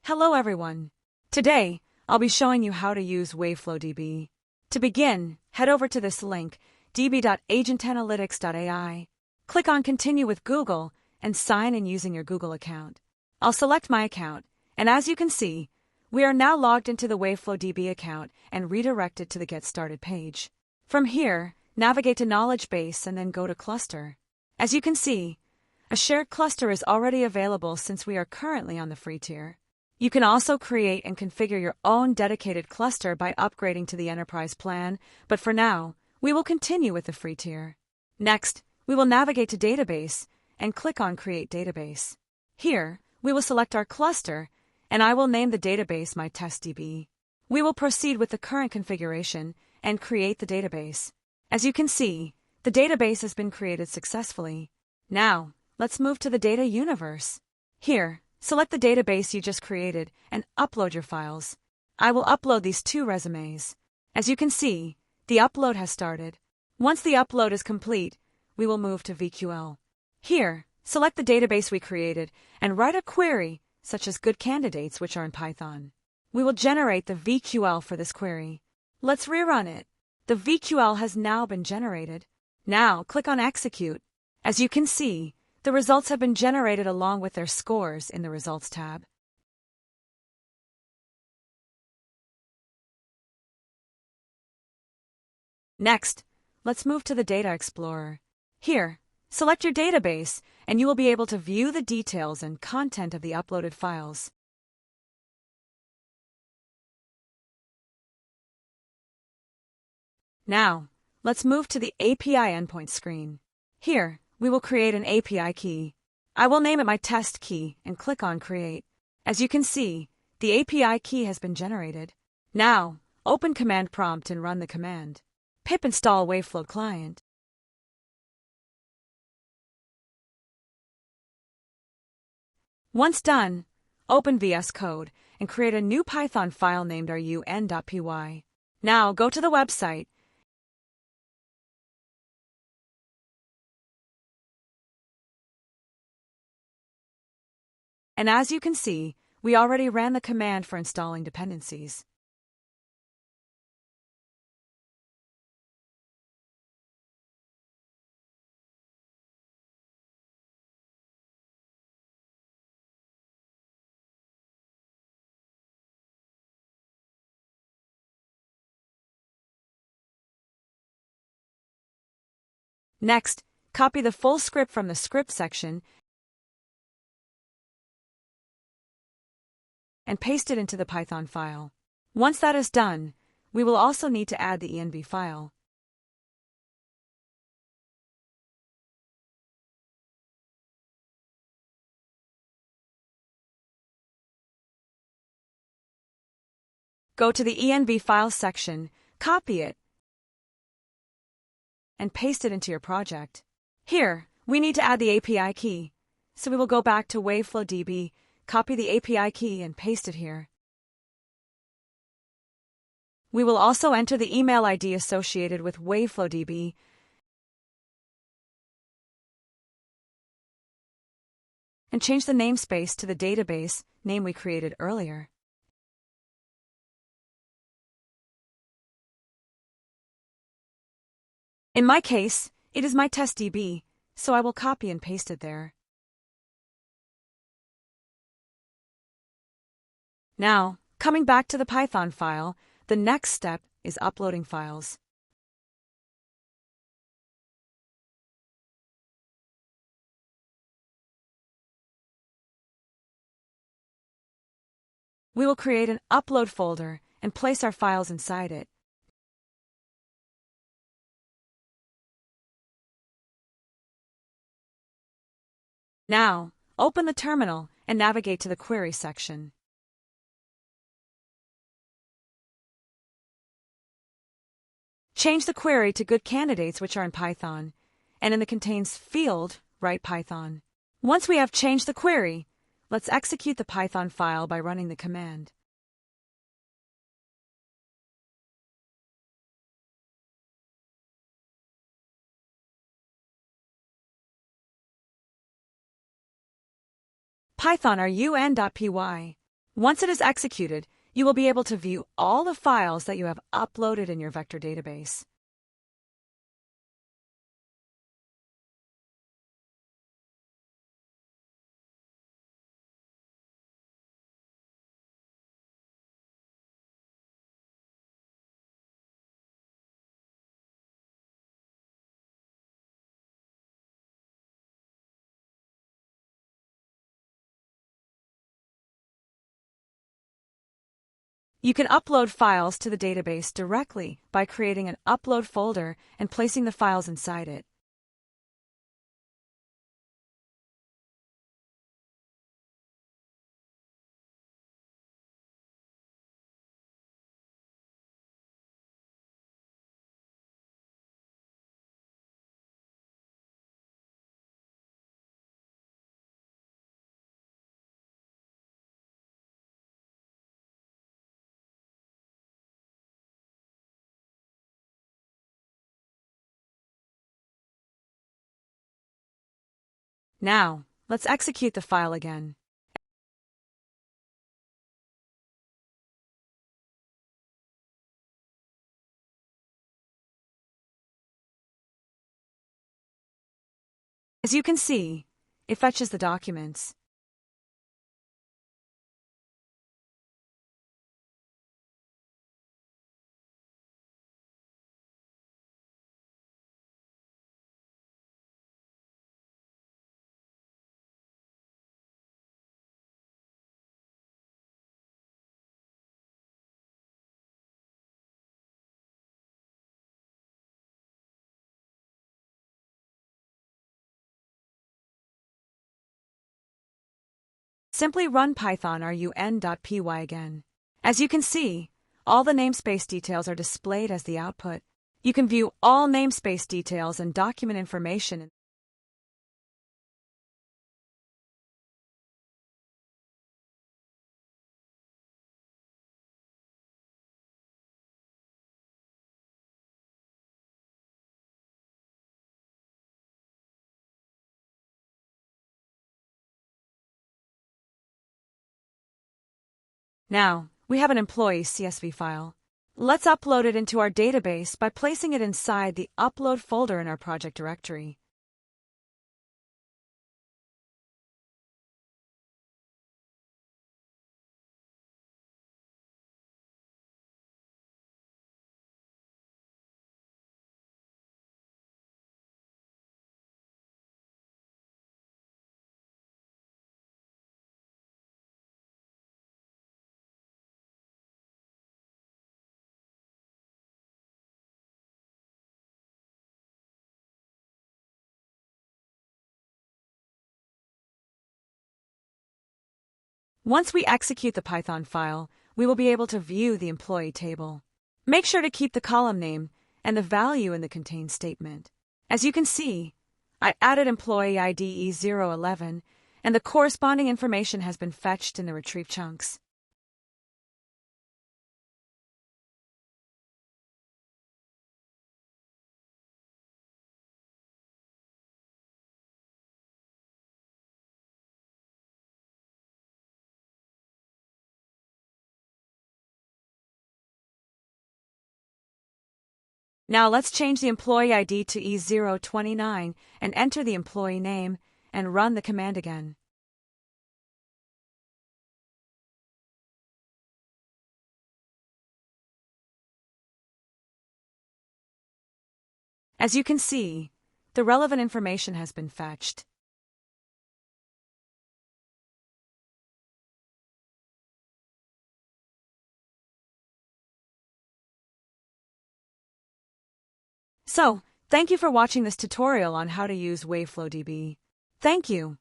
Hello everyone. Today, I'll be showing you how to use WaveflowDB. To begin, head over to this link, db.agentanalytics.ai. Click on Continue with Google and sign in using your Google account. I'll select my account, and as you can see, we are now logged into the WaveflowDB account and redirected to the Get Started page. From here, navigate to Knowledge Base and then go to Cluster. As you can see, a shared cluster is already available since we are currently on the free tier. You can also create and configure your own dedicated cluster by upgrading to the Enterprise plan, but for now, we will continue with the free tier. Next, we will navigate to Database and click on Create Database. Here, we will select our cluster, and I will name the database my TestDB. We will proceed with the current configuration and create the database. As you can see, the database has been created successfully. Now, let's move to the data universe. Here, select the database you just created and upload your files. I will upload these 2 resumes. As you can see, the upload has started. Once the upload is complete, we will move to VQL. Here, select the database we created and write a query, such as good candidates, which are in Python. We will generate the VQL for this query. Let's rerun it. The VQL has now been generated. Now, click on Execute. As you can see, the results have been generated along with their scores in the Results tab. Next, let's move to the Data Explorer. Here, select your database, and you will be able to view the details and content of the uploaded files. Now, let's move to the API endpoint screen. Here, we will create an API key. I will name it my test key and click on Create. As you can see, the API key has been generated. Now, open Command Prompt and run the command pip install Waveflow client. Once done, open VS Code and create a new Python file named run.py. Now go to the website and as you can see, we already ran the command for installing dependencies. Next, copy the full script from the script section and paste it into the Python file. Once that is done, we will also need to add the env file. Go to the env file section, copy it, and paste it into your project. Here, we need to add the API key, so we will go back to WaveflowDB, copy the API key and paste it here. We will also enter the email ID associated with WaveflowDB and change the namespace to the database name we created earlier. In my case, it is my TestDB, so I will copy and paste it there. Now, coming back to the Python file, the next step is uploading files. We will create an upload folder and place our files inside it. Now, open the terminal and navigate to the Query section. Change the query to good candidates, which are in Python, and in the Contains field, write Python. Once we have changed the query, let's execute the Python file by running the command. Python run.py. Once it is executed, you will be able to view all the files that you have uploaded in your vector database. You can upload files to the database directly by creating an upload folder and placing the files inside it. Now, let's execute the file again. As you can see, it fetches the documents. Simply run Python run.py again. As you can see, all the namespace details are displayed as the output. You can view all namespace details and document information. Now, we have an employee CSV file. Let's upload it into our database by placing it inside the upload folder in our project directory. Once we execute the Python file, we will be able to view the employee table. Make sure to keep the column name and the value in the contained statement. As you can see, I added employee ID E011, and the corresponding information has been fetched in the retrieved chunks. Now let's change the employee ID to E029 and enter the employee name and run the command again. As you can see, the relevant information has been fetched. So, thank you for watching this tutorial on how to use WaveflowDB. Thank you.